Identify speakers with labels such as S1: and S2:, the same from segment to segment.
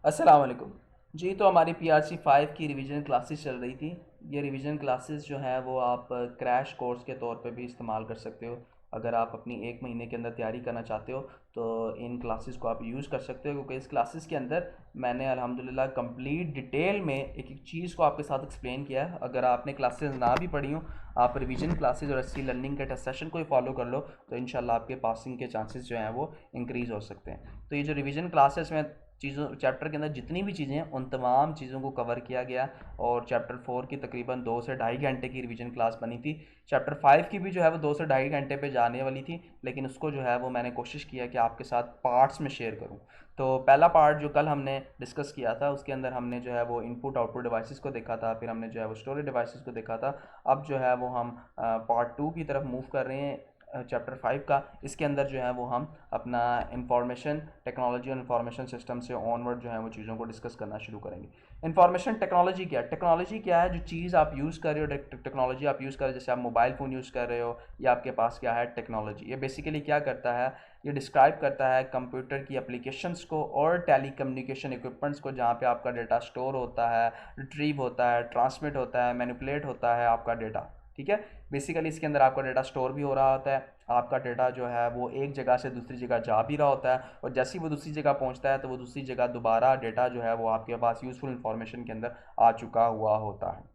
S1: अस्सलाम वालेकुम। जी, तो हमारी पीआरसी 5 की रिवीजन क्लासेस चल रही थी। ये रिवीजन क्लासेस जो है वो आप क्रैश कोर्स के तौर पे भी इस्तेमाल कर सकते हो। अगर आप अपनी 1 महीने के अंदर तैयारी करना चाहते हो तो इन क्लासेस को आप यूज़ कर सकते हो, क्योंकि इस क्लासेस के अंदर मैंने अल्हम्दुलिल्लाह कंप्लीट डिटेल में एक एक चीज़ को आपके साथ एक्सप्लेन किया है। अगर आपने क्लासेस ना भी पढ़ी हो, आप रिवीजन क्लासेस और एससी लर्निंग के टेस्ट सेशन को ही फॉलो कर लो तो इंशाल्लाह आपके पासिंग के चांसेस जो हैं वो इंक्रीज़ हो सकते हैं। तो ये जो रिवीजन क्लासेस में चीज़ों चैप्टर के अंदर जितनी भी चीज़ें हैं उन तमाम चीज़ों को कवर किया गया। और चैप्टर 4 की तकरीबन 2 से ढाई घंटे की रिवीजन क्लास बनी थी। चैप्टर 5 की भी जो है वो 2 से ढाई घंटे पे जाने वाली थी, लेकिन उसको जो है वो मैंने कोशिश किया कि आपके साथ पार्ट्स में शेयर करूं। तो पहला पार्ट जो कल हमने डिस्कस किया था उसके अंदर हमने जो है वो इनपुट आउटपुट डिवाइसेस को देखा था, फिर हमने जो है वो स्टोरेज डिवाइसेस को देखा था। अब जो है वो हम पार्ट 2 की तरफ मूव कर रहे हैं, चैप्टर 5 का। इसके अंदर जो है वो हम अपना इंफॉर्मेशन टेक्नोलॉजी और इंफॉर्मेशन सिस्टम से ऑनवर्ड जो है वो चीज़ों को डिस्कस करना शुरू करेंगे। इंफॉर्मेशन टेक्नोलॉजी क्या है? टेक्नोलॉजी क्या है? जो चीज़ आप यूज़ कर रहे हो, टेक्नोलॉजी आप यूज़ कर रहे हो, जैसे आप मोबाइल फ़ोन यूज़ कर रहे हो या आपके पास क्या है टेक्नोलॉजी। ये बेसिकली क्या करता है? ये डिस्क्राइब करता है कंप्यूटर की एप्लीकेशंस को और टेली कम्युनिकेशन इक्विपमेंट्स को, जहाँ पे आपका डेटा स्टोर होता है, रिट्रीव होता है, ट्रांसमिट होता है, मैनिपुलेट होता है आपका डेटा। ठीक है। बेसिकली इसके अंदर आपका डेटा स्टोर भी हो रहा होता है। आपका डेटा जो है वो एक जगह से दूसरी जगह जा भी रहा होता है, और जैसे ही वो दूसरी जगह पहुंचता है तो वो दूसरी जगह दोबारा डेटा जो है वो आपके पास यूज़फुल इंफॉर्मेशन के अंदर आ चुका हुआ होता है।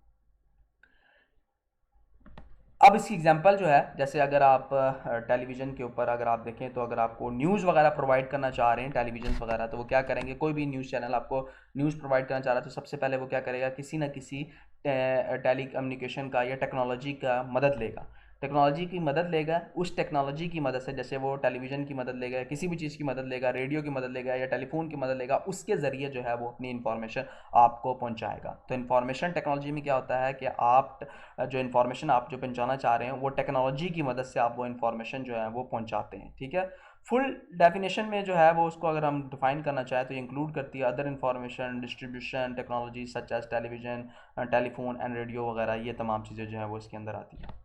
S1: अब इसकी एग्जांपल जो है, जैसे अगर आप टेलीविज़न के ऊपर अगर आप देखें तो अगर आपको न्यूज़ वगैरह प्रोवाइड करना चाह रहे हैं टेलीविज़न वगैरह, तो वो क्या करेंगे? कोई भी न्यूज़ चैनल आपको न्यूज़ प्रोवाइड करना चाह रहा है तो सबसे पहले वो क्या करेगा? किसी ना किसी टेली कम्युनिकेशन का या टेक्नोलॉजी का मदद लेगा। टेक्नोलॉजी की मदद लेगा, उस टेक्नोलॉजी की मदद से, जैसे वो टेलीविज़न की मदद लेगा, किसी भी चीज़ की मदद लेगा, रेडियो की मदद लेगा या टेलीफोन की मदद लेगा, उसके ज़रिए जो है वो अपनी इन्फॉर्मेशन आपको पहुंचाएगा। तो इन्फॉर्मेशन टेक्नोलॉजी में क्या होता है कि आप जो इन्फॉर्मेशन आप जो पहुंचाना चाह रहे हैं वो टेक्नोलॉजी की मदद से आप वो इन्फॉर्मेशन जो है वो पहुंचाते हैं। ठीक है। फुल डेफिनेशन में जो है वो उसको अगर हम डिफाइन करना चाहें तो ये इंक्लूड करती है other information distribution technology such as television, telephone and radio वगैरह, ये तमाम चीज़ें जो है वो इसके अंदर आती है।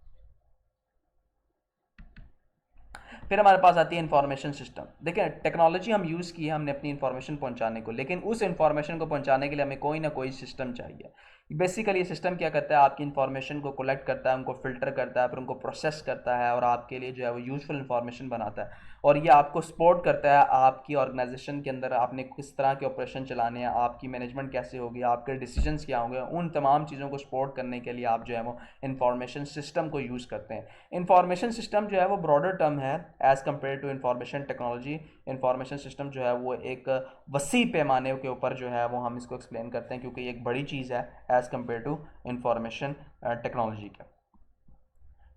S1: फिर हमारे पास आती है इंफॉर्मेशन सिस्टम। देखिए, टेक्नोलॉजी हम यूज़ की है हमने अपनी इंफॉर्मेशन पहुंचाने को, लेकिन उस इंफॉर्मेशन को पहुंचाने के लिए हमें कोई ना कोई सिस्टम चाहिए। बेसिकली ये सिस्टम क्या करता है? आपकी इंफॉर्मेशन को कलेक्ट करता है, उनको फिल्टर करता है, फिर उनको प्रोसेस करता है और आपके लिए जो है वो यूजफुल इंफॉर्मेशन बनाता है। और ये आपको सपोर्ट करता है आपकी ऑर्गेनाइजेशन के अंदर आपने किस तरह के ऑपरेशन चलाने हैं, आपकी मैनेजमेंट कैसे होगी, आपके डिसीजंस क्या होंगे, उन तमाम चीज़ों को सपोर्ट करने के लिए आप जो है वो इंफॉर्मेशन सिस्टम को यूज़ करते हैं। इंफॉर्मेशन सिस्टम जो है वो ब्रॉडर टर्म है as compare to information technology. Information system जो है वो एक वसी पैमाने के ऊपर जो है वो हम इसको एक्सप्लेन करते हैं, क्योंकि ये एक बड़ी चीज़ है as compare to information technology का।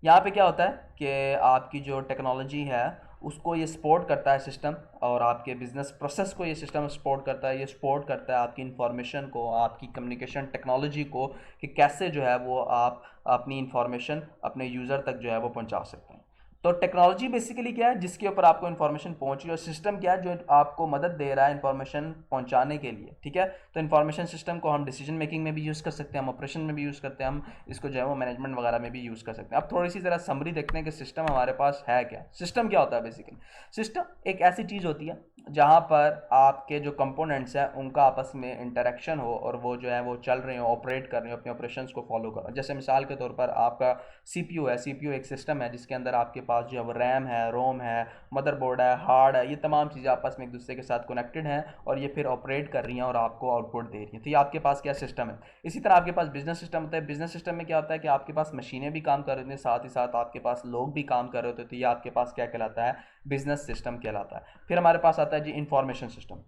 S1: यहाँ पे क्या होता है कि आपकी जो टेक्नोलॉजी है उसको ये सपोर्ट करता है सिस्टम, और आपके बिजनेस प्रोसेस को ये सिस्टम सपोर्ट करता है। ये सपोर्ट करता है आपकी इंफॉर्मेशन को, आपकी कम्युनिकेशन टेक्नोलॉजी को, कि कैसे जो है वो आप अपनी इंफॉर्मेशन अपने यूज़र तक जो है वो पहुंचा सकते हैं। तो टेक्नोलॉजी बेसिकली क्या है? जिसके ऊपर आपको इन्फॉर्मेशन पहुंच रही है, और सिस्टम क्या है? जो आपको मदद दे रहा है इन्फॉर्मेशन पहुंचाने के लिए। ठीक है। तो इन्फॉर्मेशन सिस्टम को हम डिसीजन मेकिंग में भी यूज़ कर सकते हैं, हम ऑपरेशन में भी यूज़ करते हैं, हम इसको जो है वो मैनेजमेंट वगैरह में भी यूज़ कर सकते हैं। अब थोड़ी सी ज़रा समरी देखते हैं कि सिस्टम हमारे पास है क्या। सिस्टम क्या होता है? बेसिकली सिस्टम एक ऐसी चीज़ होती है जहाँ पर आपके जो कंपोनेंट्स हैं उनका आपस में इंटरेक्शन हो, और वो जो है वो चल रहे हो, ऑपरेट कर रहे हो, अपने ऑपरेशंस को फॉलो कर रहे हो। जैसे मिसाल के तौर पर आपका सीपीयू है। सीपीयू एक सिस्टम है जिसके अंदर आपके पास जो है वो रैम है, रोम है, मदरबोर्ड है, हार्ड है, ये तमाम चीज़ें आपस में एक दूसरे के साथ कनेक्टेड हैं और ये फिर ऑपरेट कर रही हैं और आपको आउटपुट दे रही हैं। तो ये आपके पास क्या सिस्टम है। इसी तरह आपके पास बिजनेस सिस्टम होता है। बिजनेस सिस्टम में क्या होता है कि आपके पास मशीनें भी काम कर रही होती हैं, साथ ही साथ आपके पास लोग भी काम कर रहे होते हैं। तो ये आपके पास क्या कहलाता है? बिजनेस सिस्टम कहलाता है। फिर हमारे पास आता है जी इंफॉर्मेशन सिस्टम।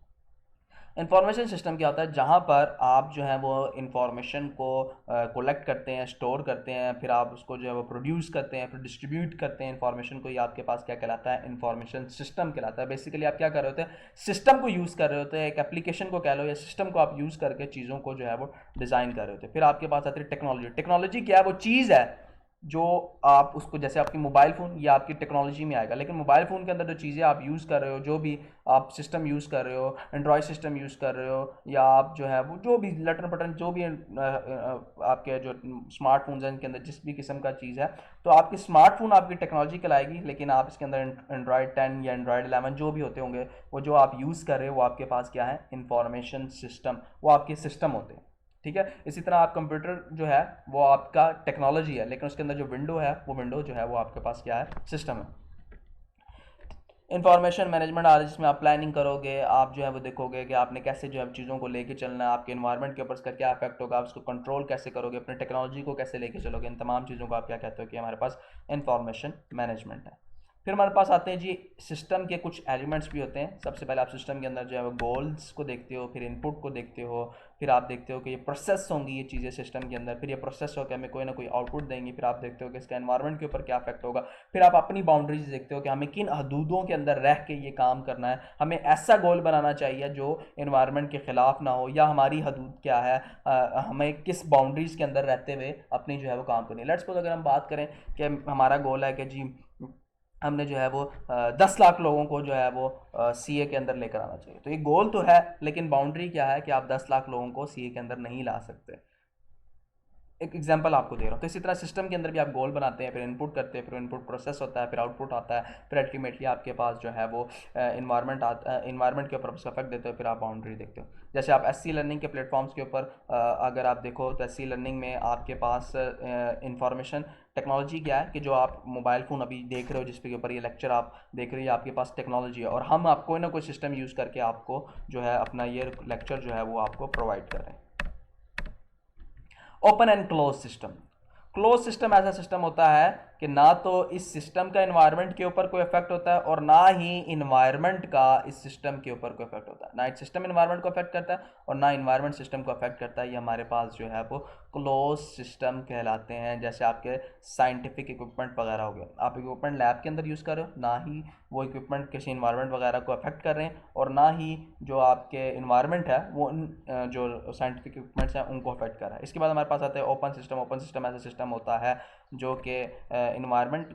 S1: इंफॉर्मेशन सिस्टम क्या होता है? जहाँ पर आप जो है वो इंफॉर्मेशन को कलेक्ट करते हैं, स्टोर करते हैं, फिर आप उसको जो है वो प्रोड्यूस करते हैं, फिर डिस्ट्रीब्यूट करते हैं इंफॉर्मेशन को। ये आपके पास क्या कहलाता है? इंफॉर्मेशन सिस्टम कहलाता है। बेसिकली आप क्या कर रहे होते हैं? सिस्टम को यूज़ कर रहे होते हैं, एक एप्लीकेशन को कह लो या सिस्टम को आप यूज़ करके चीज़ों को जो है वो डिज़ाइन कर रहे होते हैं। फिर आपके पास आती है टेक्नोलॉजी। टेक्नोलॉजी क्या है? वो चीज़ है जो आप उसको, जैसे आपकी मोबाइल फ़ोन या आपकी टेक्नोलॉजी में आएगा, लेकिन मोबाइल फ़ोन के अंदर जो चीज़ें आप यूज़ कर रहे हो, जो भी आप सिस्टम यूज़ कर रहे हो, एंड्रॉयड सिस्टम यूज़ कर रहे हो, या आप जो है वो जो भी लटन पटन जो भी आपके जो स्मार्टफोन्स हैं इनके अंदर जिस भी किस्म का चीज़ है, तो आपकी स्मार्टफोन आपकी टेक्नोलॉजी कहलाएगी, लेकिन आप इसके अंदर एंड्रॉयड 10 या एंड्रॉयड 11 जो भी होते होंगे, वो जो आप यूज़ कर रहे हो वो आपके पास क्या है, इंफॉर्मेशन सिस्टम, वो आपके सिस्टम होते हैं। ठीक है, इसी तरह आप कंप्यूटर जो है वो आपका टेक्नोलॉजी है, लेकिन उसके अंदर जो विंडो है वो विंडो जो है वो आपके पास क्या है, सिस्टम है। इंफॉर्मेशन मैनेजमेंट आ रहा है, जिसमें आप प्लानिंग करोगे, आप जो है वो देखोगे कि आपने कैसे जो है चीज़ों को लेके चलना है, आपके इन्वायरमेंट के ऊपर इसका क्या इफेक्ट होगा, आप उसको कंट्रोल कैसे करोगे, अपने टेक्नोलॉजी को कैसे लेके चलोगे, इन तमाम चीज़ों को आप क्या कहते हो कि हमारे पास इंफॉर्मेशन मैनेजमेंट है। फिर हमारे पास आते हैं जी सिस्टम के कुछ एलिमेंट्स भी होते हैं। सबसे पहले आप सिस्टम के अंदर जो है वो गोल्स को देखते हो, फिर इनपुट को देखते हो, फिर आप देखते हो कि ये प्रोसेस होंगी ये चीज़ें सिस्टम के अंदर, फिर ये प्रोसेस होकर हमें कोई ना कोई आउटपुट देंगी, फिर आप देखते हो कि इसका एनवायरनमेंट के ऊपर क्या इफेक्ट होगा, फिर आप अपनी बाउंड्रीज देखते हो कि हमें किन हदूदों के अंदर रह के ये काम करना है, हमें ऐसा गोल बनाना चाहिए जो एनवायरनमेंट के ख़िलाफ़ ना हो, या हमारी हदूद क्या है, हमें किस बाउंड्रीज़ के अंदर रहते हुए अपनी जो है वो काम करनी है। लेट्स सपोज अगर हम बात करें कि हमारा गोल है कि जी हमने जो है वो 10 लाख लोगों को जो है वो सीए के अंदर लेकर आना चाहिए, तो ये गोल तो है, लेकिन बाउंड्री क्या है कि आप 10 लाख लोगों को सीए के अंदर नहीं ला सकते। एक एग्जांपल आपको दे रहा हूँ। तो इसी तरह सिस्टम के अंदर भी आप गोल बनाते हैं, फिर इनपुट करते हैं, फिर इनपुट प्रोसेस होता है, फिर आउटपुट आता है, फिर अल्टीमेटली आपके पास जो है वो इन्वायरमेंट के ऊपर उसका इफेक्ट देते हो, फिर आप बाउंड्री देखते हो। जैसे आप एससी लर्निंग के प्लेटफॉर्म्स के ऊपर अगर आप देखो तो एससी लर्निंग में आपके पास इंफॉर्मेशन टेक्नोलॉजी क्या है कि जो आप मोबाइल फ़ोन अभी देख रहे हो, जिसके ऊपर ये लेक्चर आप देख रहे हो, आपके पास टेक्नोलॉजी है, और हम आप कोई ना कोई सिस्टम यूज़ करके आपको जो है अपना ये लेक्चर जो है वो आपको प्रोवाइड कर रहे हैं। Open and close system. Close system ऐसा सिस्टम होता है कि ना तो इस सिस्टम का इन्वायरमेंट के ऊपर कोई इफेक्ट होता है, और ना ही इन्वायरमेंट का इस सिस्टम के ऊपर कोई इफेक्ट होता है। ना इस सिस्टम इन्वायरमेंट को अफेक्ट करता है और ना इन्वायरमेंट सिस्टम को अफेक्ट करता है। ये हमारे पास जो है वो क्लोज सिस्टम कहलाते हैं। जैसे आपके साइंटिफिक इक्विपमेंट वगैरह हो गए, आप इक्विपमेंट लैब के अंदर यूज़ कर रहे हो, ना ही वो इक्विपमेंट किसी इन्वायरमेंट वगैरह को अफेक्ट कर रहे हैं, और ना ही जो आपके इन्वायरमेंट है वो जो साइंटिफिक इक्विपमेंट्स हैं उनको अफेक्ट कर रहा है। इसके बाद हमारे पास आता है ओपन सिस्टम। ओपन सिस्टम ऐसा सिस्टम होता है जो कि इन्वायरमेंट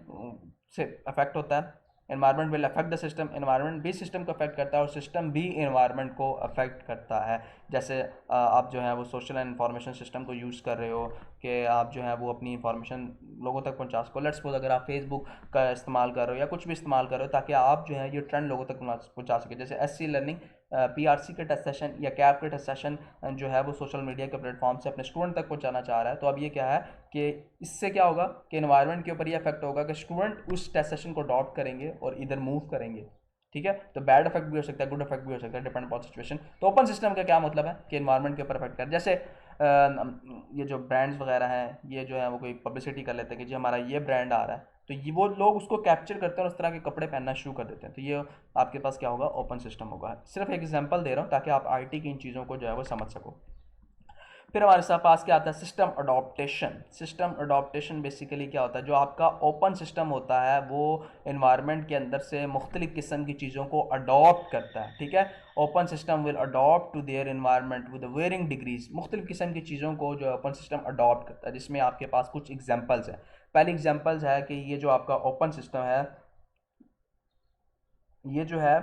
S1: से अफेक्ट होता है। Environment will affect the system, environment भी सिस्टम को अफेक्ट करता है और सिस्टम भी इन्वायरमेंट को अफेक्ट करता है। जैसे आप जो है वो सोशल एंड इंफॉर्मेशन सिस्टम को यूज़ कर रहे हो कि आप जो है वो अपनी इंफॉर्मेशन लोगों तक पहुंचा सको। लेट्स सपोज अगर आप फेसबुक का इस्तेमाल कर रहे हो या कुछ भी इस्तेमाल कर रहे हो ताकि आप जो है ये ट्रेंड लोगों तक पहुंचा सके। जैसे एससी लर्निंग पीआरसी के टेस्ट सेशन या कैप के टेस्ट सेशन जो है वो सोशल मीडिया के प्लेटफॉर्म से अपने स्टूडेंट तक पहुंचाना चाह रहा है, तो अब ये क्या है कि इससे क्या होगा कि एनवायरनमेंट के ऊपर ये इफेक्ट होगा कि स्टूडेंट उस टेस्ट सेशन को अडॉप्ट करेंगे और इधर मूव करेंगे। ठीक है, तो बैड इफेक्ट भी हो सकता है, गुड इफेक्ट भी हो सकता है, डिपेंड अपॉन सिचुएशन। तो ओपन सिस्टम का क्या मतलब है कि एनवायरनमेंट के ऊपर इफेक्ट कर, जैसे ये जो ब्रांड्स वगैरह हैं ये जो है वो कोई पब्लिसिटी कर लेते हैं कि जी हमारा ये ब्रांड आ रहा है, तो ये वो लोग उसको कैप्चर करते हैं और उस तरह के कपड़े पहनना शुरू कर देते हैं। तो ये आपके पास क्या होगा, ओपन सिस्टम होगा। सिर्फ एक एग्जांपल दे रहा हूँ ताकि आप आईटी की इन चीज़ों को जो है वो समझ सको। फिर हमारे साथ पास क्या आता है, system adaptation. System adaptation basically क्या होता है, जो आपका ओपन सिस्टम होता है वो इन्वायरमेंट के अंदर से मुख्तलिफ़ किस्म की चीज़ों को अडॉप्ट करता है। ठीक है, open system will adopt to their environment with varying degrees. मुख्तलिफ़ किस्म की चीज़ों को जो ओपन सिस्टम अडॉप्ट करता है, जिसमें आपके पास कुछ एग्जाम्पल्स हैं। पहली एग्जाम्पल्स है कि ये जो आपका ओपन सिस्टम है ये जो है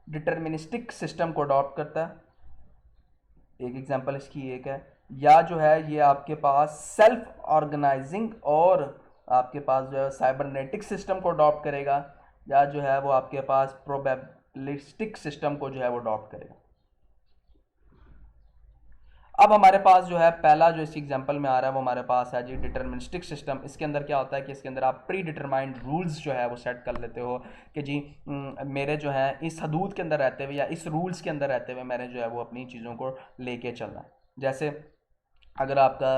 S1: डिटर्मिनिस्टिक सिस्टम को अडॉप्ट करता है, एक एग्जांपल इसकी एक है। या जो है ये आपके पास सेल्फ ऑर्गेनाइजिंग और आपके पास जो है साइबरनेटिक सिस्टम को अडॉप्ट करेगा, या जो है वो आपके पास प्रोबेबिलिस्टिक सिस्टम को जो है वो अडॉप्ट करेगा। अब हमारे पास जो है पहला जो इस एग्जांपल में आ रहा है वो हमारे पास है जी डिटर्मिनिस्टिक सिस्टम। इसके अंदर क्या होता है कि इसके अंदर आप प्री डिटरमाइंड रूल्स जो है वो सेट कर लेते हो कि जी मेरे जो है इस हदूद के अंदर रहते हुए या इस रूल्स के अंदर रहते हुए मैंने जो है वो अपनी चीज़ों को लेके चलना है। जैसे अगर आपका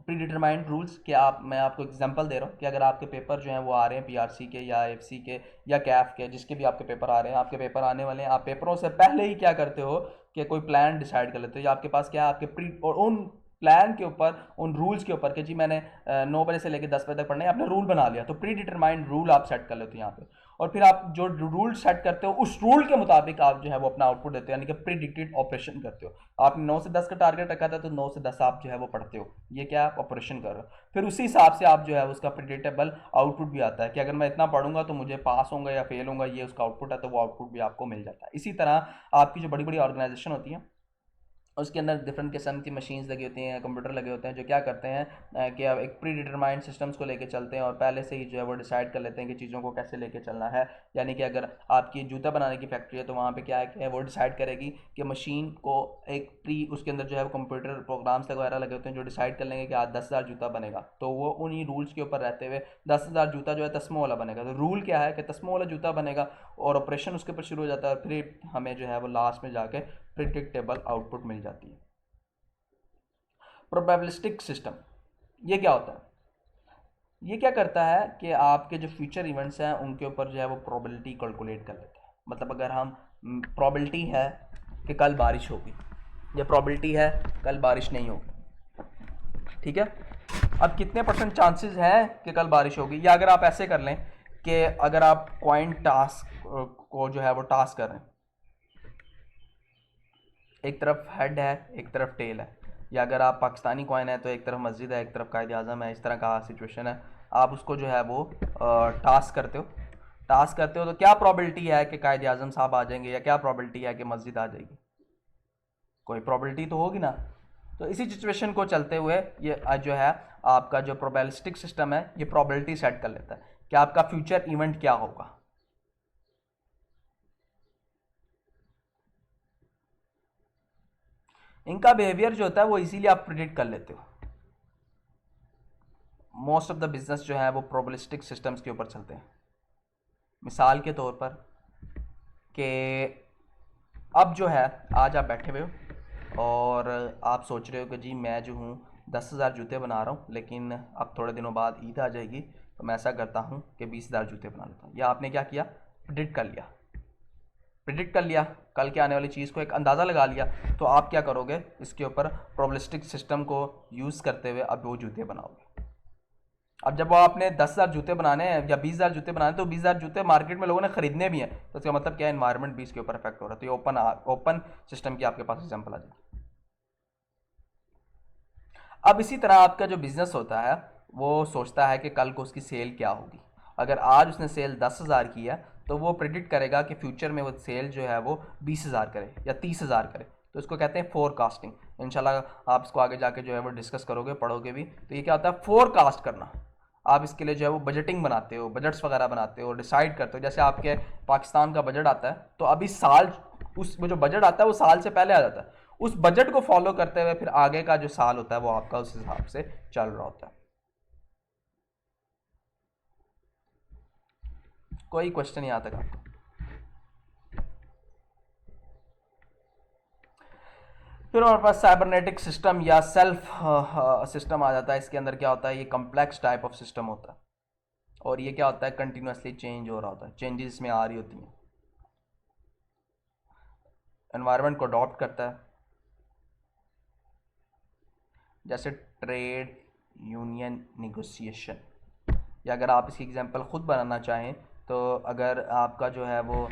S1: प्री डिटरमाइंड रूल्स कि आप, मैं आपको एग्जांपल दे रहा हूँ कि अगर आपके पेपर जो हैं वो आ रहे हैं पीआरसी के या एफसी के या कैफ के, जिसके भी आपके पेपर आ रहे हैं, आपके पेपर आने वाले हैं, आप पेपरों से पहले ही क्या करते हो कि कोई प्लान डिसाइड कर लेते हो, या आपके पास क्या है आपके प्री और उन प्लान के ऊपर, उन रूल्स के ऊपर कि जी मैंने 9 बजे से लेकर 10 बजे तक पढ़ना है, आपने रूल बना लिया, तो प्री डिटरमाइंड रूल आप सेट कर लेते हो यहाँ पे। और फिर आप जो रूल सेट करते हो उस रूल के मुताबिक आप जो है वो अपना आउटपुट देते हो, यानी कि प्रीडिक्टेड ऑपरेशन करते हो। आपने 9 से 10 का टारगेट रखा था तो 9 से 10 आप जो है वो पढ़ते हो, ये क्या आप ऑपरेशन कर रहे हो। फिर उसी हिसाब से आप जो है उसका प्रिडिक्टेबल आउटपुट भी आता है कि अगर मैं इतना पढ़ूंगा तो मुझे पास होऊंगा या फेल होऊंगा, ये उसका आउटपुट है, तो वो आउटपुट भी आपको मिल जाता है। इसी तरह आपकी जो बड़ी बड़ी ऑर्गेनाइजेशन होती है उसके अंदर डिफरेंट किस्म की मशीन्स लगी होती हैं, कंप्यूटर लगे होते हैं, जो क्या करते हैं कि अब एक प्री डिटरमाइंड सिस्टम्स को लेके चलते हैं और पहले से ही जो है वो डिसाइड कर लेते हैं कि चीज़ों को कैसे लेके चलना है। यानी कि अगर आपकी जूता बनाने की फैक्ट्री है तो वहाँ पे क्या है कि वो डिसाइड करेगी कि मशीन को एक प्री, उसके अंदर जो है वो कंप्यूटर प्रोग्राम्स वगैरह लगे होते हैं जो डिसाइड कर लेंगे कि आज 10,000 जूता बनेगा, तो वो उन्हीं रूल्स के ऊपर रहते हुए 10,000 जूता जो है तस्मों वाला बनेगा। तो रूल क्या है कि तस्मों वाला जूता बनेगा और ऑपरेशन उसके ऊपर शुरू हो जाता है और फिर हमें जो है वो लास्ट में जाके प्रिडिक्टेबल आउटपुट मिल जाती है। प्रोबेबिलिस्टिक सिस्टम, ये क्या होता है? ये क्या करता है कि आपके जो फ्यूचर इवेंट्स हैं उनके ऊपर जो है वो प्रोबेबिलिटी कैलकुलेट कर लेता है। मतलब अगर हम प्रोबेबिलिटी है कि कल बारिश होगी या प्रोबेबिलिटी है कल बारिश नहीं होगी, ठीक है, अब कितने परसेंट चांसेस हैं कि कल बारिश होगी, या अगर आप ऐसे कर लें कि अगर आप कॉइन टास्क को जो है वो टास्क कर रहे हैं, एक तरफ हेड है एक तरफ टेल है, या अगर आप पाकिस्तानी कॉइन है तो एक तरफ मस्जिद है एक तरफ कायद आज़म है, इस तरह का सिचुएशन है, आप उसको जो है वो टास्क करते हो तो क्या प्रॉबिलिटी है कि कायद आज़म साहब आ जाएंगे या क्या प्रॉबिलिटी है कि मस्जिद आ जाएगी? कोई प्रॉबिलिटी तो होगी ना। तो इसी सिचुएशन को चलते हुए ये जो है आपका जो प्रोबेबिलिस्टिक सिस्टम है ये प्रॉबिलिटी सेट कर लेता है कि आपका फ्यूचर इवेंट क्या होगा। इनका बिहेवियर जो होता है वो इजीली आप प्रिडिक्ट कर लेते हो। मोस्ट ऑफ द बिजनेस जो है वो प्रोबेबिलिस्टिक सिस्टम्स के ऊपर चलते हैं। मिसाल के तौर पर कि अब जो है आज आप बैठे हुए हो और आप सोच रहे हो कि जी मैं जो हूँ 10,000 जूते बना रहा हूँ, लेकिन अब थोड़े दिनों बाद ईद आ जाएगी तो मैं ऐसा करता हूँ कि 20,000 जूते बना लेता हूँ। या आपने क्या किया, प्रिडिक्ट कर लिया कल के आने वाली चीज़ को एक अंदाज़ा लगा लिया, तो आप क्या करोगे, इसके ऊपर प्रोबेबिलिस्टिक सिस्टम को यूज़ करते हुए अब वो जूते बनाओगे। अब जब वो आपने 10,000 जूते बनाने हैं या 20,000 जूते बनाने, तो 20,000 जूते मार्केट में लोगों ने खरीदने भी हैं, तो इसका मतलब क्या है, एनवायरनमेंट भी इसके ऊपर इफेक्ट हो रहा है। तो ये ओपन सिस्टम की आपके पास एग्जांपल आ जाएगी। अब इसी तरह आपका जो बिजनेस होता है वो सोचता है कि कल को उसकी सेल क्या होगी। अगर आज उसने सेल 10,000 की है तो वो प्रिडिक्ट करेगा कि फ्यूचर में वो सेल जो है वो 20,000 करे या 30,000 करे। तो इसको कहते हैं फोरकास्टिंग। इंशाल्लाह आप इसको आगे जाके जो है वो डिस्कस करोगे, पढ़ोगे भी। तो ये क्या होता है, फोरकास्ट करना। आप इसके लिए जो है वो बजटिंग बनाते हो, बजट्स वगैरह बनाते हो, डिसाइड करते हो। जैसे आपके पाकिस्तान का बजट आता है तो अभी साल उस वो जो बजट आता है वो साल से पहले आ जाता है। उस बजट को फॉलो करते हुए फिर आगे का जो साल होता है वो आपका उस हिसाब से चल रहा होता है। कोई क्वेश्चन यहाँ तक आपको? फिर हमारे पास साइबरनेटिक सिस्टम या सेल्फ सिस्टम आ जाता है। इसके अंदर क्या होता है, ये कम्प्लेक्स टाइप ऑफ सिस्टम होता है और ये क्या होता है, कंटिन्यूसली चेंज हो रहा होता है, चेंजेस इसमें आ रही होती हैं, एनवायरनमेंट को अडॉप्ट करता है। जैसे ट्रेड यूनियन निगोसिएशन, या अगर आप इसकी एग्जांपल ख़ुद बनाना चाहें तो अगर आपका जो है वो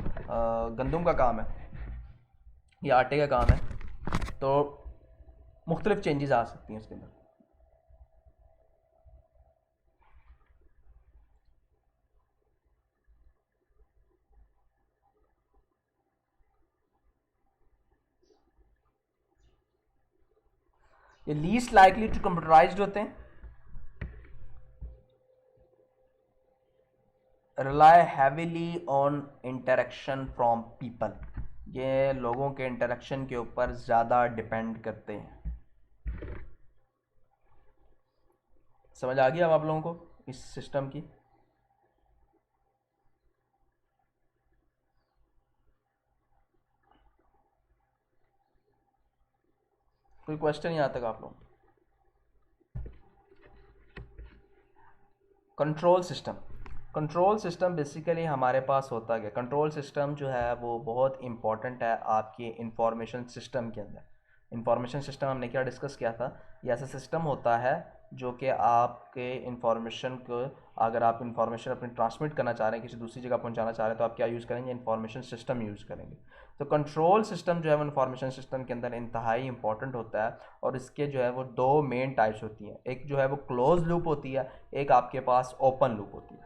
S1: गंदम का काम है या आटे का काम है तो मुख्तलिफ चेंजेस आ सकती हैं उसके अंदर। ये लीस्ट लाइकली टू कंप्यूटराइज्ड होते हैं, rely heavily on interaction from people, ये लोगों के इंटरेक्शन के ऊपर ज़्यादा डिपेंड करते हैं। समझ आ गई अब आप लोगों को इस सिस्टम की? कोई क्वेश्चन यहाँ तक आप लोग? Control system, control system basically हमारे पास होता क्या, कंट्रोल सिस्टम जो है वो बहुत इंपॉर्टेंट है आपके इंफॉर्मेशन सिस्टम के अंदर। इंफॉर्मेशन सिस्टम हमने क्या डिस्कस किया था, ये ऐसा सिस्टम होता है जो कि आपके इंफॉर्मेशन को, अगर आप इंफॉर्मेशन अपनी ट्रांसमिट करना चाह रहे हैं, किसी दूसरी जगह पहुंचाना चाह रहे हैं, तो आप क्या यूज़ करेंगे? इंफॉर्मेशन सिस्टम यूज़ करेंगे। तो कंट्रोल सिस्टम जो है वो इंफॉर्मेशन सिस्टम के अंदर इंतहाई इंपॉर्टेंट होता है, और इसके जो है वो दो मेन टाइप्स होती हैं। एक जो है वो क्लोज लूप होती है, एक आपके पास ओपन लूप होती है।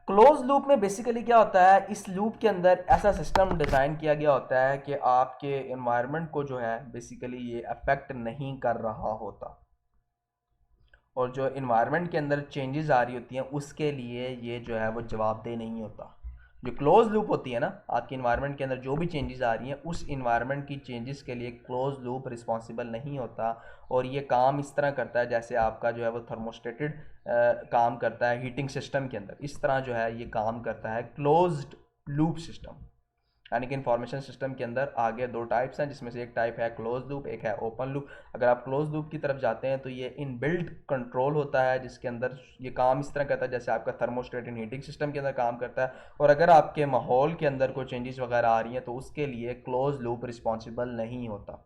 S1: क्लोज लूप में बेसिकली क्या होता है, इस लूप के अंदर ऐसा सिस्टम डिज़ाइन किया गया होता है कि आपके एनवायरनमेंट को जो है बेसिकली ये अफेक्ट नहीं कर रहा होता, और जो इन्वायरमेंट के अंदर चेंजेस आ रही होती हैं उसके लिए ये जो है वो जवाबदेह नहीं होता। जो क्लोज लूप होती है ना, आपकी इन्वायरमेंट के अंदर जो भी चेंजेस आ रही हैं उस इन्वायरमेंट की चेंजेस के लिए क्लोज लूप रिस्पॉन्सिबल नहीं होता, और ये काम इस तरह करता है जैसे आपका जो है वो थर्मोस्टेटेड काम करता है हीटिंग सिस्टम के अंदर, इस तरह जो है ये काम करता है क्लोज्ड लूप सिस्टम। यानी कि इंफॉर्मेशन सिस्टम के अंदर आगे दो टाइप्स हैं, जिसमें से एक टाइप है क्लोज लूप, एक है ओपन लूप। अगर आप क्लोज लूप की तरफ जाते हैं तो ये इनबिल्ट कंट्रोल होता है, जिसके अंदर ये काम इस तरह करता है जैसे आपका थर्मोस्टेट इन हीटिंग सिस्टम के अंदर काम करता है, और अगर आपके माहौल के अंदर कोई चेंजेस वगैरह आ रही हैं तो उसके लिए क्लोज लूप रिस्पॉन्सिबल नहीं होता।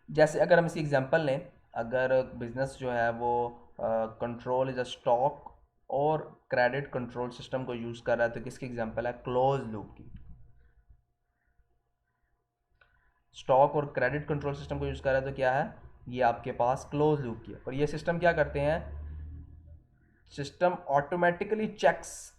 S1: जैसे अगर हम इसकी एग्जांपल लें, अगर बिजनेस जो है वो कंट्रोल इज अ स्टॉक और क्रेडिट कंट्रोल सिस्टम को यूज़ कर रहा है, तो किसकी एग्जांपल है? क्लोज लूप की। स्टॉक और क्रेडिट कंट्रोल सिस्टम को यूज़ कर रहा है तो क्या है? ये आपके पास क्लोज लूप की है। और ये सिस्टम क्या करते हैं? सिस्टम ऑटोमेटिकली चेक्स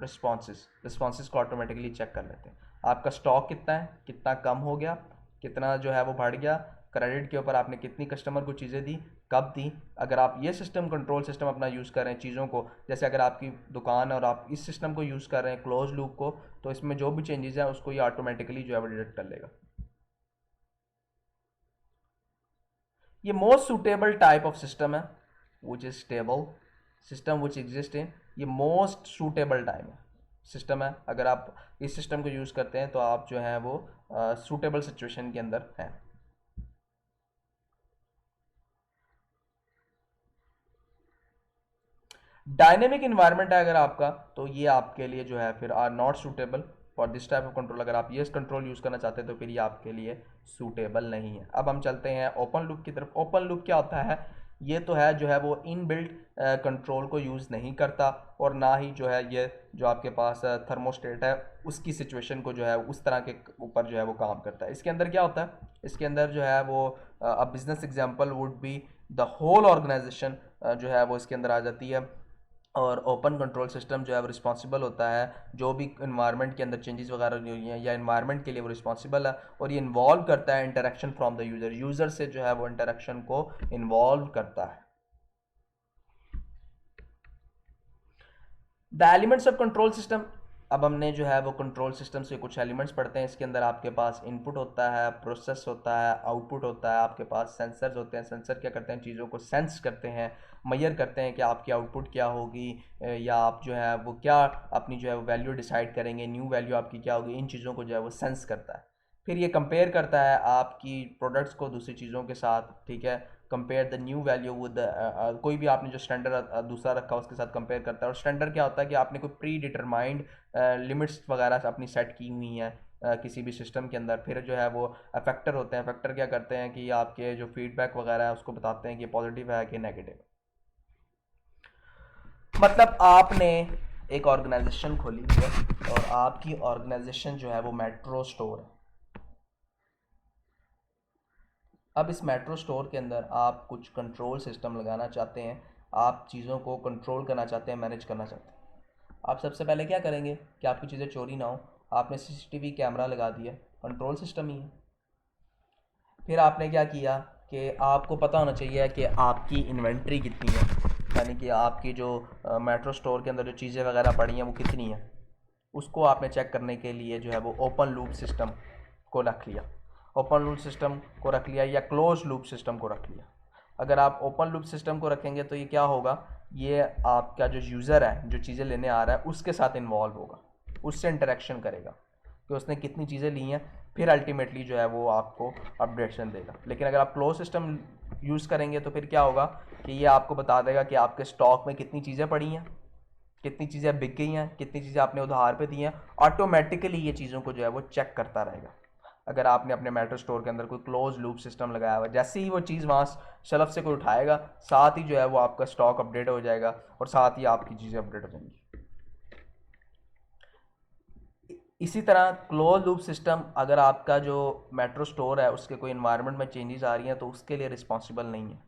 S1: रिस्पॉन्सेस को ऑटोमेटिकली चेक कर लेते हैं। आपका स्टॉक कितना है, कितना कम हो गया, कितना जो है वो बढ़ गया, क्रेडिट के ऊपर आपने कितनी कस्टमर को चीज़ें दी, कब दी। अगर आप ये सिस्टम कंट्रोल सिस्टम अपना यूज़ कर रहे हैं चीज़ों को, जैसे अगर आपकी दुकान और आप इस सिस्टम को यूज़ कर रहे हैं क्लोज लूप को, तो इसमें जो भी चेंजेस हैं उसको ये ऑटोमेटिकली जो है वो डिटेक्ट कर लेगा। ये most suitable type of system है which is stable system which exist in, ये मोस्ट सूटेबल टाइम है सिस्टम है। अगर आप इस सिस्टम को यूज़ करते हैं तो आप जो है वो सूटेबल सिचुएशन के अंदर हैं। डायनेमिक इन्वायरमेंट है अगर आपका, तो ये आपके लिए जो है फिर are not suitable for this type of control. अगर आप ये कंट्रोल यूज़ करना चाहते हैं तो फिर ये आपके लिए सूटेबल नहीं है। अब हम चलते हैं ओपन लूप की तरफ। ओपन लूप क्या होता है? ये तो है जो है वो इन बिल्ट कंट्रोल को यूज़ नहीं करता, और ना ही जो है ये जो आपके पास थर्मोस्टेट है उसकी सिचुएशन को जो है उस तरह के ऊपर जो है वो काम करता है। इसके अंदर क्या होता है? इसके अंदर जो है वो a business example would be the whole organisation जो है वो इसके अंदर आ जाती है। और ओपन कंट्रोल सिस्टम जो है वो रिस्पॉन्सिबल होता है जो भी इन्वायरमेंट के अंदर चेंजेस वगैरह हुई हैं या इन्वायरमेंट के लिए वो रिस्पॉन्सिबल है, और ये इन्वॉल्व करता है interaction from the user, user से जो है वो इंटरेक्शन को इन्वॉल्व करता है। The elements of control system. अब हमने जो है वो कंट्रोल सिस्टम से कुछ एलिमेंट्स पढ़ते हैं। इसके अंदर आपके पास इनपुट होता है, प्रोसेस होता है, आउटपुट होता है, आपके पास सेंसर्स होते हैं। सेंसर क्या करते हैं? चीज़ों को सेंस करते हैं, मेजर करते हैं कि आपकी आउटपुट क्या होगी, या आप जो है वो क्या अपनी जो है वो वैल्यू डिसाइड करेंगे, न्यू वैल्यू आपकी क्या होगी। इन चीज़ों को जो है वो सेंस करता है। फिर ये कंपेयर करता है आपकी प्रोडक्ट्स को दूसरी चीज़ों के साथ, ठीक है। Compare the new value with कोई भी आपने जो स्टैंडर्ड दूसरा रखा उसके साथ कंपेयर करता है। और स्टैंडर्ड क्या होता है? कि आपने कोई प्री डिटरमाइंड लिमिट्स वगैरह अपनी सेट की हुई हैं किसी भी सिस्टम के अंदर। फिर जो है वो फैक्टर होते हैं। फैक्टर क्या करते हैं कि आपके जो फीडबैक वगैरह है उसको बताते हैं कि पॉजिटिव है कि नेगेटिव। मतलब आपने एक ऑर्गेनाइजेशन खोली हुई है और आपकी ऑर्गेनाइजेशन जो है वो मेट्रो स्टोर है। अब इस मेट्रो स्टोर के अंदर आप कुछ कंट्रोल सिस्टम लगाना चाहते हैं, आप चीज़ों को कंट्रोल करना चाहते हैं, मैनेज करना चाहते हैं। आप सबसे पहले क्या करेंगे कि आपकी चीज़ें चोरी ना हो? आपने सीसीटीवी कैमरा लगा दिया, कंट्रोल सिस्टम ही है। फिर आपने क्या किया कि आपको पता होना चाहिए कि आपकी इन्वेंट्री कितनी है, यानी कि आपकी जो मेट्रो स्टोर के अंदर जो चीज़ें वगैरह पड़ी हैं वो कितनी है, उसको आपने चेक करने के लिए जो है वो ओपन लूप सिस्टम को रख लिया। ओपन लूप सिस्टम को रख लिया या क्लोज लूप सिस्टम को रख लिया। अगर आप ओपन लूप सिस्टम को रखेंगे तो ये क्या होगा? ये आपका जो यूज़र है जो चीज़ें लेने आ रहा है उसके साथ इन्वॉल्व होगा, उससे इंटरेक्शन करेगा कि उसने कितनी चीज़ें ली हैं, फिर अल्टीमेटली जो है वो आपको अपडेशन देगा। लेकिन अगर आप क्लोज सिस्टम यूज़ करेंगे तो फिर क्या होगा कि ये आपको बता देगा कि आपके स्टॉक में कितनी चीज़ें पड़ी हैं, कितनी चीज़ें बिक गई हैं, कितनी चीज़ें आपने उधार पे दी हैं, ऑटोमेटिकली ये चीज़ों को जो है वो चेक करता रहेगा। अगर आपने अपने मेट्रो स्टोर के अंदर कोई क्लोज लूप सिस्टम लगाया हुआ है, जैसे ही वो चीज़ वहाँ शेल्फ से कोई उठाएगा, साथ ही जो है वो आपका स्टॉक अपडेट हो जाएगा और साथ ही आपकी चीज़ें अपडेट हो जाएंगी। इसी तरह क्लोज लूप सिस्टम, अगर आपका जो मेट्रो स्टोर है उसके कोई इन्वायरमेंट में चेंजेस आ रही हैं तो उसके लिए रिस्पॉन्सिबल नहीं है।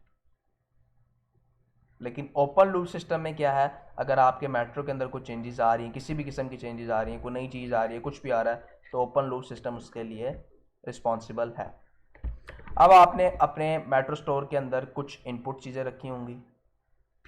S1: लेकिन ओपन लूप सिस्टम में क्या है, अगर आपके मेट्रो के अंदर कोई चेंजेस आ रही हैं, किसी भी किस्म की चेंजेस आ रही हैं, कोई नई चीज़ आ रही है, कुछ भी आ रहा है, तो ओपन लूप सिस्टम उसके लिए रिस्पॉन्सिबल है। अब आपने अपने मेट्रो स्टोर के अंदर कुछ इनपुट चीज़ें रखी होंगी,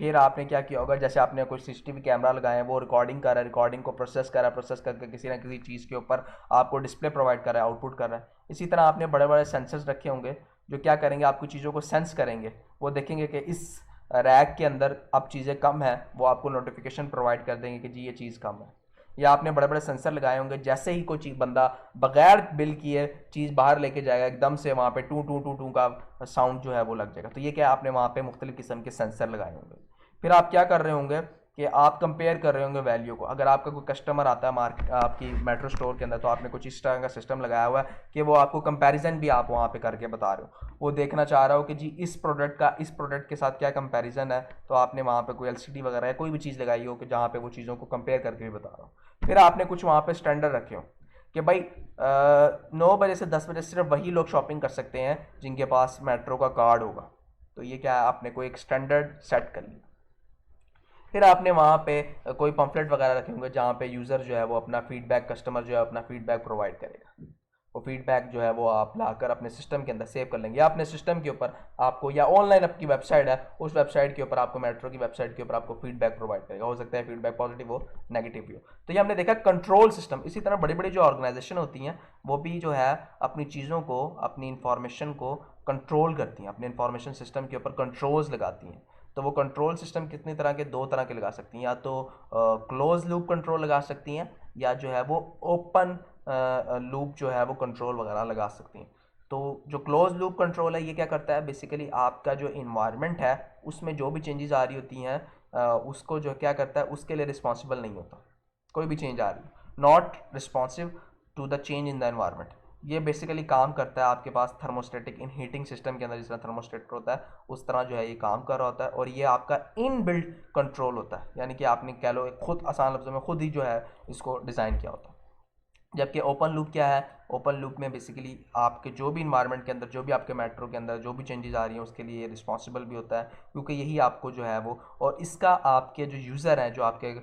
S1: फिर आपने क्या किया होगा, जैसे आपने कोई सीसीटीवी कैमरा लगाए हैं, वो रिकॉर्डिंग कर रहा है, रिकॉर्डिंग को प्रोसेस कर रहा है, प्रोसेस करके किसी ना किसी चीज़ के ऊपर आपको डिस्प्ले प्रोवाइड कर रहा है, आउटपुट कर रहा है। इसी तरह आपने बड़े बड़े सेंसर्स रखे होंगे जो क्या करेंगे, आपकी चीज़ों को सेंस करेंगे। वो देखेंगे कि इस रैक के अंदर अब चीज़ें कम है, वो आपको नोटिफिकेशन प्रोवाइड कर देंगे कि जी ये चीज़ कम है। या आपने बड़े बड़े सेंसर लगाए होंगे, जैसे ही कोई चीज़ बंदा बगैर बिल किए चीज़ बाहर लेके जाएगा, एकदम से वहाँ पे टू टू टू टू का साउंड जो है वो लग जाएगा। तो ये क्या, आपने वहाँ पे मुख्तलिफ किस्म के सेंसर लगाए होंगे। फिर आप क्या कर रहे होंगे कि आप कंपेयर कर रहे होंगे वैल्यू को। अगर आपका कोई कस्टमर आता है मार्केट आपकी मेट्रो स्टोर के अंदर, तो आपने कुछ इस तरह का सिस्टम लगाया हुआ है कि वो आपको कंपैरिजन भी आप वहाँ पे करके बता रहे हो। वो देखना चाह रहा हो कि जी इस प्रोडक्ट का इस प्रोडक्ट के साथ क्या कंपैरिजन है, तो आपने वहाँ पे कोई एलसीडी वगैरह या कोई भी चीज़ लगाई हो कि जहाँ पे वो चीज़ों को कंपेयर करके भी बता रहा हो। फिर आपने कुछ वहाँ पे स्टैंडर्ड रखे हो कि भाई 9 बजे से 10 बजे सिर्फ वही लोग शॉपिंग कर सकते हैं जिनके पास मेट्रो का कार्ड होगा। तो ये क्या है, आपने कोई एक स्टैंडर्ड सेट कर लिया। फिर आपने वहाँ पे कोई पम्फलेट वगैरह रखे होंगे जहाँ पे यूज़र जो है वो अपना फीडबैक, कस्टमर जो है अपना फीडबैक प्रोवाइड करेगा। वो फीडबैक जो है वो आप लाकर अपने सिस्टम के अंदर सेव कर लेंगे, या अपने सिस्टम के ऊपर आपको, या ऑनलाइन आपकी वेबसाइट है उस वेबसाइट के ऊपर आपको, मेट्रो की वेबसाइट के ऊपर आपको फीडबैक प्रोवाइड करेगा। हो सकता है फीडबैक पॉजिटिव हो, नेगेटिव भी हो। तो ये हमने देखा कंट्रोल सिस्टम। इसी तरह बड़ी बड़ी जो ऑर्गेनाइजेशन होती हैं वो भी जो है अपनी चीज़ों को, अपनी इंफॉर्मेशन को कंट्रोल करती हैं, अपने इंफॉर्मेशन सिस्टम के ऊपर कंट्रोल्स लगाती हैं। तो वो कंट्रोल सिस्टम कितनी तरह के, दो तरह के लगा सकती हैं, या तो क्लोज लूप कंट्रोल लगा सकती हैं, या जो है वो ओपन लूप जो है वो कंट्रोल वगैरह लगा सकती हैं। तो जो क्लोज लूप कंट्रोल है ये क्या करता है, बेसिकली आपका जो इन्वायरमेंट है उसमें जो भी चेंजेस आ रही होती हैं उसको जो क्या करता है, उसके लिए रिस्पॉन्सिबल नहीं होता। कोई भी चेंज आ रही है, not responsive to the change in the environment. ये बेसिकली काम करता है आपके पास थर्मोस्टेटिक इन हीटिंग सिस्टम के अंदर जिस तरह थर्मोस्टेट होता है उस तरह जो है ये काम कर रहा होता है, और ये आपका इन बिल्ट कंट्रोल होता है, यानी कि आपने कह लो खुद, आसान लफ्जों में खुद ही जो है इसको डिज़ाइन किया होता है। जबकि ओपन लूप क्या है, ओपन लूप में बेसिकली आपके जो भी इन्वायरमेंट के अंदर, जो भी आपके मेट्रो के अंदर जो भी चेंजेस आ रही हैं उसके लिए रिस्पॉन्सिबल भी होता है, क्योंकि यही आपको जो है वो, और इसका आपके जो यूज़र हैं, जो आपके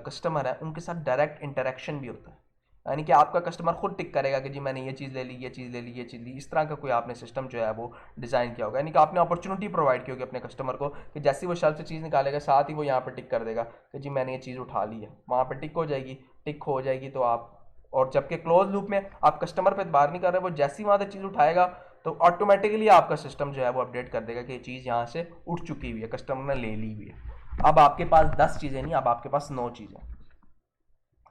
S1: कस्टमर हैं, उनके साथ डायरेक्ट इंटरेक्शन भी होता है। यानी कि आपका कस्टमर खुद टिक करेगा कि जी मैंने ये चीज़ ले ली, ये चीज़ ले ली, ये चीज़ ली। इस तरह का कोई आपने सिस्टम जो है वो डिज़ाइन किया होगा, यानी कि आपने अपॉर्चुनिटी प्रोवाइड की होगी अपने कस्टमर को कि जैसे वो शेल्फ से चीज़ निकालेगा साथ ही वो यहाँ पर टिक कर देगा कि जी मैंने ये चीज़ उठा ली है, वहाँ पर टिक हो जाएगी। टिक हो जाएगी तो आप, और जबकि क्लोज लूप में आप कस्टमर पे एतबार नहीं कर रहे, वो जैसी वहाँ से चीज़ उठाएगा तो ऑटोमेटिकली आपका सिस्टम जो है वो अपडेट कर देगा कि ये चीज़ यहाँ से उठ चुकी हुई है, कस्टमर ने ले ली हुई है। अब आपके पास 10 चीज़ें नहीं, अब आपके पास 9 चीज़ें।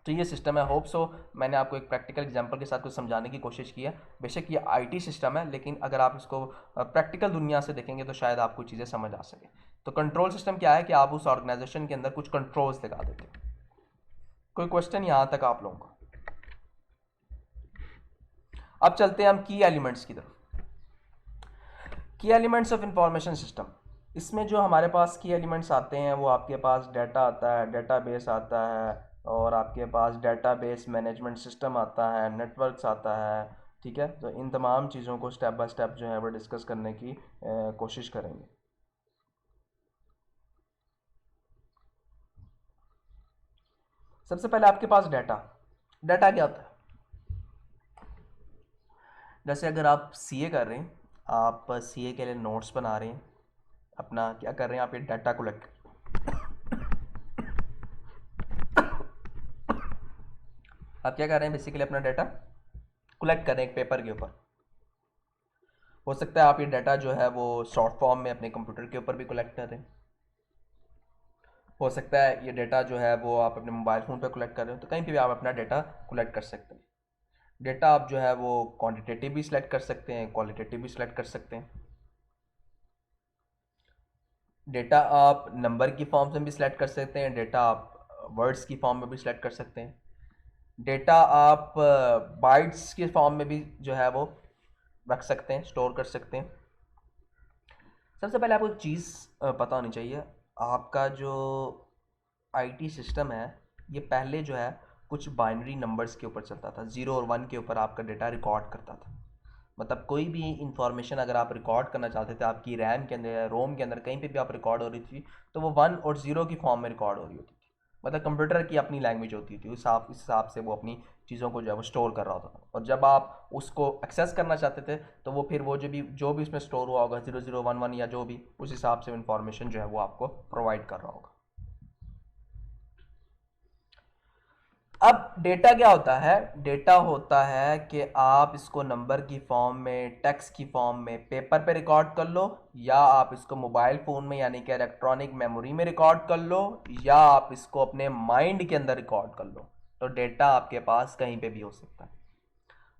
S1: तो ये सिस्टम है। होप सो मैंने आपको एक प्रैक्टिकल एग्जांपल के साथ कुछ समझाने की कोशिश की है। बेशक ये आईटी सिस्टम है, लेकिन अगर आप इसको प्रैक्टिकल दुनिया से देखेंगे तो शायद आपको चीज़ें समझ आ सके। तो कंट्रोल सिस्टम क्या है कि आप उस ऑर्गेनाइजेशन के अंदर कुछ कंट्रोल्स लगा देते हैं। कोई क्वेश्चन यहाँ तक आप लोगों का? अब चलते हैं हम की एलिमेंट्स की तरफ। की एलिमेंट्स ऑफ इंफॉर्मेशन सिस्टम, इसमें जो हमारे पास की एलिमेंट्स आते हैं वो आपके पास डाटा आता है, डेटाबेस आता है, और आपके पास डेटाबेस मैनेजमेंट सिस्टम आता है, नेटवर्क्स आता है। ठीक है, तो इन तमाम चीज़ों को स्टेप बाय स्टेप जो है वो डिस्कस करने की कोशिश करेंगे। सबसे पहले आपके पास डाटा। डाटा क्या होता है? जैसे अगर आप सीए कर रहे हैं, आप सीए के लिए नोट्स बना रहे हैं, अपना क्या कर रहे हैं, आप ये डाटा कलेक्ट, आप क्या कर रहे हैं, बेसिकली अपना डाटा कलेक्ट कर रहे हैं एक पेपर के ऊपर। हो सकता है आप ये डाटा जो है वो शॉर्ट फॉर्म में अपने कंप्यूटर के ऊपर भी कलेक्ट कर रहे हैं। हो सकता है ये डाटा जो है वो आप अपने मोबाइल फ़ोन पे कलेक्ट कर रहे हो, तो कहीं पे भी आप अपना डाटा कलेक्ट कर सकते हैं। डाटा आप जो है वो क्वांटिटेटिव भी सिलेक्ट कर सकते हैं, क्वालिटेटिव भी सिलेक्ट कर सकते हैं। डेटा आप नंबर की फॉर्म्स में भी सिलेक्ट कर सकते हैं, डेटा आप वर्ड्स की फॉर्म में भी सिलेक्ट कर सकते हैं। डेटा आप बाइट्स के फॉर्म में भी जो है वो रख सकते हैं, स्टोर कर सकते हैं। सबसे पहले आपको एक चीज़ पता होनी चाहिए, आपका जो आईटी सिस्टम है ये पहले जो है कुछ बाइनरी नंबर्स के ऊपर चलता था, 0 और 1 के ऊपर आपका डेटा रिकॉर्ड करता था। मतलब कोई भी इंफॉर्मेशन अगर आप रिकॉर्ड करना चाहते थे आपकी रैम के अंदर या रोम के अंदर कहीं पे भी आप रिकॉर्ड हो रही थी, तो वो 1 और 0 की फॉर्म में रिकॉर्ड हो रही होती थी। मतलब कंप्यूटर की अपनी लैंग्वेज होती थी, उस हिसाब से वो अपनी चीज़ों को जो है वो स्टोर कर रहा होता था। और जब आप उसको एक्सेस करना चाहते थे तो वो फिर वो जो भी उसमें स्टोर हुआ होगा 0011 या जो भी, उस हिसाब से इंफॉर्मेशन जो है वो आपको प्रोवाइड कर रहा होगा। अब डेटा क्या होता है? डेटा होता है कि आप इसको नंबर की फॉर्म में, टेक्स्ट की फॉर्म में, पेपर पे रिकॉर्ड कर लो, या आप इसको मोबाइल फ़ोन में यानी कि इलेक्ट्रॉनिक मेमोरी में रिकॉर्ड कर लो, या आप इसको अपने माइंड के अंदर रिकॉर्ड कर लो। तो डेटा आपके पास कहीं पे भी हो सकता है।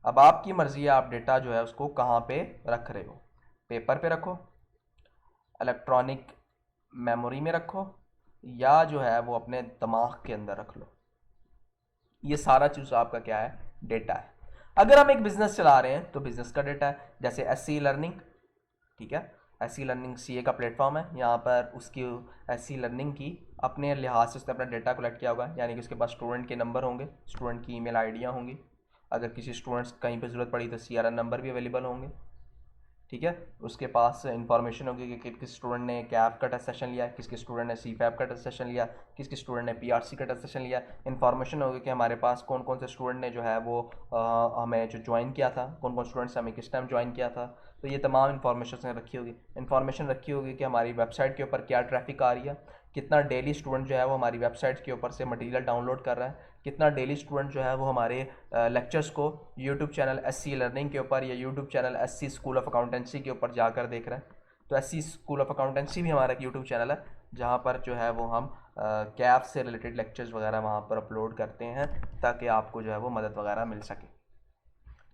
S1: अब आपकी मर्ज़ी है आप डेटा जो है उसको कहाँ पे रख रहे हो। पेपर पे रखो, इलेक्ट्रॉनिक मेमोरी में रखो, या जो है वो अपने दिमाग के अंदर रख लो। ये सारा चीज़ आपका क्या है? डेटा है। अगर हम एक बिजनेस चला रहे हैं तो बिजनेस का डेटा है, जैसे एससी लर्निंग, ठीक है। एससी लर्निंग सीए का प्लेटफॉर्म है, यहाँ पर उसकी एससी लर्निंग की अपने लिहाज से उसने अपना डेटा कलेक्ट किया होगा, यानी कि उसके पास स्टूडेंट के नंबर होंगे, स्टूडेंट की ईमेल आईडियाँ होंगी, अगर किसी स्टूडेंट्स कहीं पर ज़रूरत पड़ी तो सीआरएन नंबर भी अवेलेबल होंगे, ठीक है। उसके पास इंफॉर्मेशन होगी कि किस स्टूडेंट ने कैप का टेस्ट सेशन लिया, किसके स्टूडेंट ने सी फैप का टेस्ट सेशन लिया, किसके स्टूडेंट ने पीआरसी का टेस्ट सेशन लिया। इन्फॉर्मेशन होगी कि हमारे पास कौन कौन से स्टूडेंट ने जो है वो हमें जो ज्वाइन किया था, कौन कौन स्टूडेंट्स हमें किस टाइम ज्वाइन किया था। तो ये तमाम इन्फॉर्मेशन रखी होगी। इन्फॉर्मेशन रखी होगी कि हमारी वेबसाइट के ऊपर क्या ट्रैफिक आ रही है, कितना डेली स्टूडेंट जो है वो हमारी वेबसाइट के ऊपर से मटेरियल डाउनलोड कर रहा है, कितना डेली स्टूडेंट जो है वो हमारे लेक्चर्स को यूट्यूब चैनल एससी लर्निंग के ऊपर या YouTube channel SC school of accountancy के ऊपर जाकर देख रहे हैं। तो एससी स्कूल ऑफ अकाउंटेंसी भी हमारा एक यूट्यूब चैनल है, जहाँ पर जो है वो हम कैप से रिलेटेड लेक्चर्स वगैरह वहाँ पर अपलोड करते हैं, ताकि आपको जो है वो मदद वगैरह मिल सके।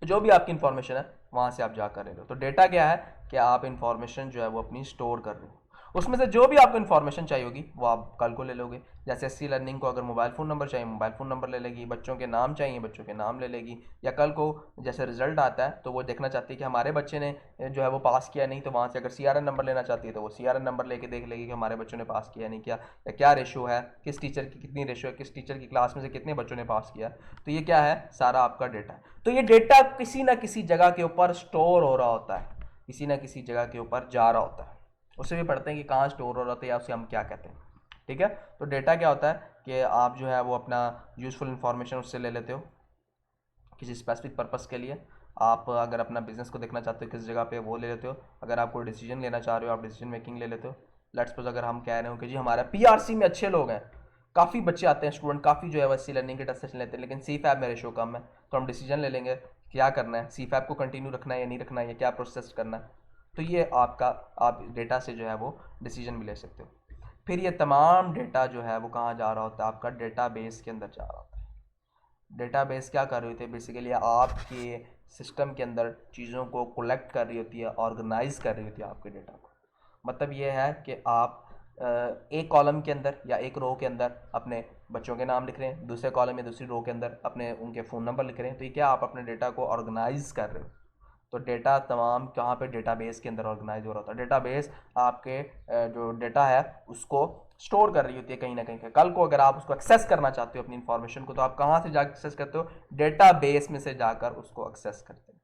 S1: तो जो भी आपकी इन्फॉर्मेशन है वहाँ से आप जाकर ले लो। तो डेटा क्या है कि आप इन्फॉर्मेशन जो है वो अपनी स्टोर कर रहे हो। उसमें से जो भी आपको इन्फॉर्मेशन चाहिए होगी वो आप कल को ले लोगे। जैसे एससी लर्निंग को अगर मोबाइल फ़ोन नंबर चाहिए, मोबाइल फ़ोन नंबर ले लेगी, बच्चों के नाम चाहिए, बच्चों के नाम ले लेगी, या कल को जैसे रिजल्ट आता है तो वो देखना चाहती है कि हमारे बच्चे ने जो है वो पास किया नहीं, तो वहाँ से अगर सीआरएन नंबर लेना चाहती है तो वो सीआरएन नंबर लेके देख लेगी कि हमारे बच्चों ने पास किया नहीं किया, या क्या रेशो है, किस टीचर की कितनी रेशो है, किस टीचर की क्लास में से कितने बच्चों ने पास किया। तो ये क्या है? सारा आपका डेटा है। तो ये डेटा किसी ना किसी जगह के ऊपर स्टोर हो रहा होता है, किसी ना किसी जगह के ऊपर जा रहा होता है। उसे भी पढ़ते हैं कि कहाँ स्टोर हो रहा होता है या उसे हम क्या कहते हैं, ठीक है। तो डेटा क्या होता है कि आप जो है वो अपना यूज़फुल इंफॉर्मेशन उससे ले लेते हो किसी स्पेसिफिक पर्पस के लिए। आप अगर अपना बिजनेस को देखना चाहते हो किस जगह पे, वो ले लेते हो। अगर आप कोई डिसीजन लेना चाह रहे हो, आप डिसीजन मेकिंग ले लेते हो। लेट्स सपोज अगर हम कह रहे हो कि जी हमारा पीआरसी में अच्छे लोग हैं, काफ़ी बच्चे आते हैं, स्टूडेंट काफ़ी जो है वैसी लर्निंग के टेस्ट सेशन लेते हैं, लेकिन सी फैब में रेशो कम है, तो हम डिसीजन ले लेंगे क्या करना है, सी फैब को कंटिन्यू रखना है या नहीं रखना है, या क्या प्रोसेस करना है। तो ये आपका, आप डेटा से जो है वो डिसीजन भी ले सकते हो। फिर ये तमाम डेटा जो है वो कहाँ जा रहा होता है? आपका डेटा बेस के अंदर जा रहा होता है। डेटाबेस क्या कर रही होती है? बेसिकली आपके सिस्टम के अंदर चीज़ों को कलेक्ट कर रही होती है, ऑर्गेनाइज कर रही होती है आपके डेटा को। मतलब ये है कि आप एक कॉलम के अंदर या एक रो के अंदर अपने बच्चों के नाम लिख रहे हैं, दूसरे कॉलम या दूसरी रो के अंदर अपने उनके फ़ोन नंबर लिख रहे हैं। तो ये क्या, आप अपने डेटा को ऑर्गेनाइज कर रहे हो। तो डेटा तमाम कहाँ पे? डेटाबेस के अंदर ऑर्गेनाइज हो रहा होता है। डेटाबेस आपके जो डेटा है उसको स्टोर कर रही होती है कहीं ना कहीं। कल को अगर आप उसको एक्सेस करना चाहते हो अपनी इंफॉर्मेशन को, तो आप कहाँ से जाकर एक्सेस करते हो? डेटाबेस में से जाकर उसको एक्सेस करते हो।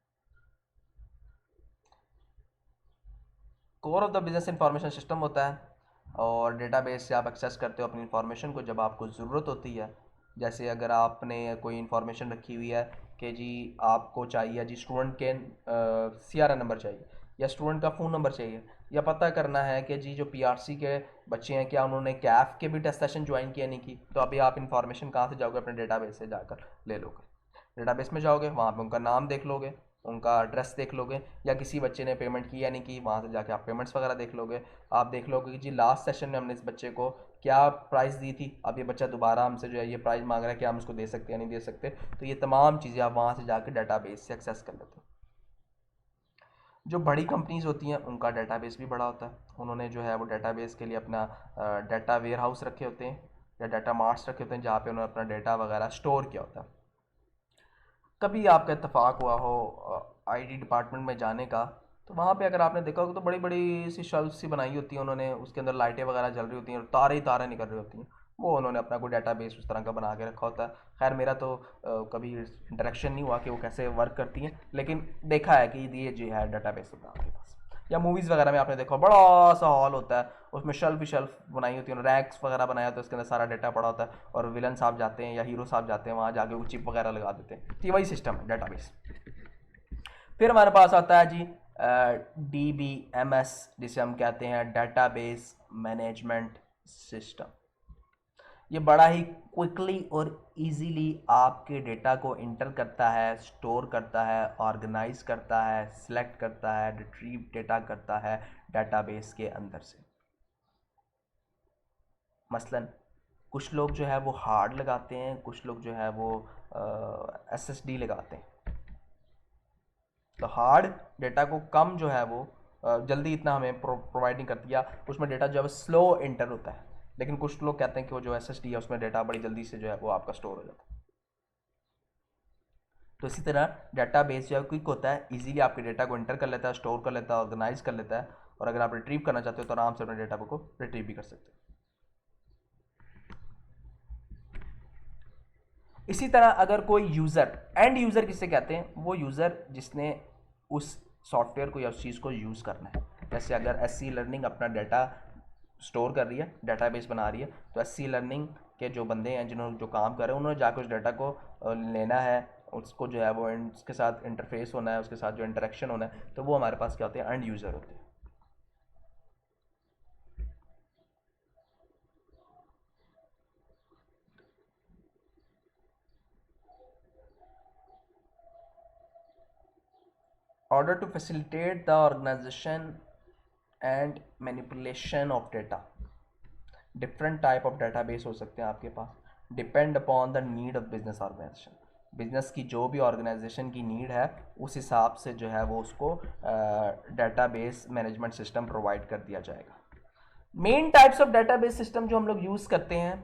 S1: Core of the business information system होता है, और डेटाबेस से आप एक्सेस करते हो अपनी इंफॉर्मेशन को जब आपको ज़रूरत होती है। जैसे अगर आपने कोई इंफॉर्मेशन रखी हुई है कि जी आपको चाहिए जी स्टूडेंट के सीआरएन नंबर चाहिए, या स्टूडेंट का फ़ोन नंबर चाहिए, या पता करना है कि जी जो पीआरसी के बच्चे हैं क्या उन्होंने कैफ के भी टेस्ट सेशन ज्वाइन किया नहीं की, तो अभी आप इंफॉर्मेशन कहाँ से जाओगे? अपने डेटाबेस से जाकर ले लोगे। डेटाबेस में जाओगे, वहाँ पे उनका नाम देख लोगे, उनका एड्रेस देख लोगे, या किसी बच्चे ने पेमेंट की या नहीं की, वहाँ से जाके आप पेमेंट्स वगैरह देख लोगे। आप देख लोगे कि जी लास्ट सेशन में हमने इस बच्चे को क्या प्राइस दी थी, अब ये बच्चा दोबारा हमसे जो है ये प्राइस मांग रहा है, क्या हम उसको दे सकते हैं या नहीं दे सकते। तो ये तमाम चीज़ें आप वहाँ से जाकर डाटाबेस से एक्सेस कर लेते हो। जो बड़ी कंपनीज होती हैं उनका डेटाबेस भी बड़ा होता है, उन्होंने जो है वो डेटाबेस के लिए अपना डाटा वेयर हाउस रखे होते हैं। या डाटा मार्ट्स रखे होते हैं जहाँ पे उन्होंने अपना डाटा वगैरह स्टोर किया होता है। कभी आपका इत्तेफाक हुआ हो आईटी डिपार्टमेंट में जाने का, तो वहाँ पे अगर आपने देखा होगा तो बड़ी बड़ी सी शेल्फ सी बनाई होती हैं उन्होंने, उसके अंदर लाइटें वगैरह जल रही होती हैं और तारे ही तारे निकल रही होती हैं। वो उन्होंने अपना कोई डाटाबेस उस तरह का बना के रखा होता है। खैर मेरा तो कभी इंटरेक्शन नहीं हुआ कि वो कैसे वर्क करती हैं, लेकिन देखा है कि ये जो है डाटाबेस होता है आपके पास। या मूवीज़ वगैरह में आपने देखा बड़ा सा हॉल होता है, उसमें शेल्फ ही शेल्फ बनाई होती है, रैक्स वगैरह बनाया होता है, उसके अंदर सारा डाटा पड़ा होता है और विलन साहब जाते हैं या हीरो साहब जाते हैं वहाँ जाके वो चिप वगैरह लगा देते हैं। तो ये वही सिस्टम है डाटाबेस। फिर हमारे पास आता है जी DBMS, जिसे हम कहते हैं डाटाबेस मैनेजमेंट सिस्टम। ये बड़ा ही क्विकली और इजीली आपके डेटा को इंटर करता है, स्टोर करता है, ऑर्गेनाइज करता है, सिलेक्ट करता है, रिट्रीव डेटा करता है डाटाबेस के अंदर से। मसलन कुछ लोग जो है वो हार्ड लगाते हैं, कुछ लोग जो है वो SSD लगाते हैं। तो हार्ड डेटा को कम जो है वो जल्दी इतना हमें प्रोवाइड नहीं करती, या उसमें डेटा जो है स्लो इंटर होता है। लेकिन कुछ लोग कहते हैं कि वो जो SSD है उसमें डेटा बड़ी जल्दी से जो है वो आपका स्टोर हो जाता है। तो इसी तरह डाटा बेस जो है क्विक होता है, इजीली आपके डेटा को इंटर कर लेता है, स्टोर कर लेता है, ऑर्गेनाइज कर लेता है, और अगर आप रिट्रीव करना चाहते हो तो आराम से अपने डेटा को रिट्रीव भी कर सकते हो। इसी तरह अगर कोई यूज़र, एंड यूज़र किसे कहते हैं, वो यूज़र जिसने उस सॉफ्टवेयर को या उस चीज़ को यूज़ करना है। जैसे अगर SC लर्निंग अपना डाटा स्टोर कर रही है, डाटाबेस बना रही है, तो SC लर्निंग के जो बंदे हैं जिन्होंने जो काम कर रहे हैं उन्होंने जाकर उस डाटा को लेना है, उसको जो है वो उसके साथ इंटरफेस होना है, उसके साथ जो इंटरेक्शन होना है, तो वो हमारे पास क्या होते हैं, एंड यूज़र होते हैं। Order to facilitate the organization and manipulation of data, different type of database हो सकते हैं आपके पास, depend upon the need of business organization. Business की जो भी ऑर्गेनाइजेशन की नीड है उस हिसाब से जो है वो उसको डाटाबेस मैनेजमेंट सिस्टम प्रोवाइड कर दिया जाएगा। Main types of database system जो हम लोग यूज़ करते हैं,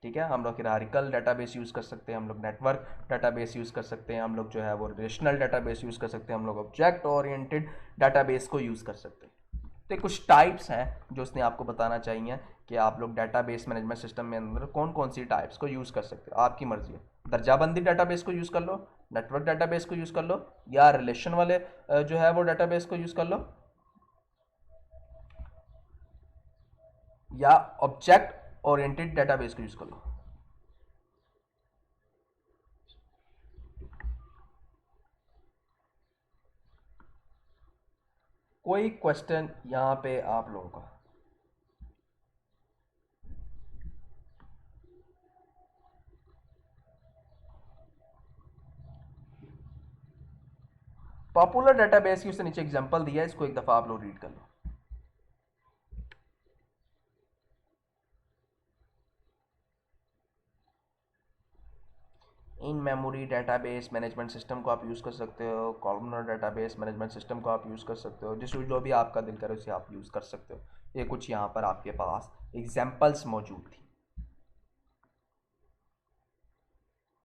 S1: ठीक है, हम लोग हिरारिकल डाटाबेस यूज़ कर सकते हैं, हम लोग नेटवर्क डाटाबेस यूज़ कर सकते हैं, हम लोग जो है वो रिलेशनल डाटाबेस यूज़ कर सकते हैं, हम लोग ऑब्जेक्ट ओरिएंटेड डाटाबेस को यूज़ कर सकते हैं। तो कुछ टाइप्स हैं जो उसने आपको बताना चाहिए कि आप लोग डाटाबेस मैनेजमेंट सिस्टम में अंदर कौन कौन सी टाइप्स को यूज़ कर सकते हो। आपकी मर्जी है, दर्जाबंदी डाटाबेस को यूज़ कर लो, नेटवर्क डाटाबेस को यूज़ कर लो, या रिलेशन वाले जो है वो डाटाबेस को यूज़ कर लो, या ऑब्जेक्ट ओरिएंटेड डाटाबेस को यूज़ कर लो। कोई क्वेश्चन यहाँ पे आप लोगों का? पॉपुलर डाटाबेस की उससे नीचे एग्जांपल दिया है, इसको एक दफ़ा आप लोग रीड कर लो। In memory database management system को आप यूज़ कर सकते हो, कॉलमनर डाटाबेस मैनेजमेंट सिस्टम को आप यूज़ कर सकते हो, जो भी आपका दिल करे उसे आप यूज़ कर सकते हो। ये कुछ यहाँ पर आपके पास एग्जांपल्स मौजूद थी।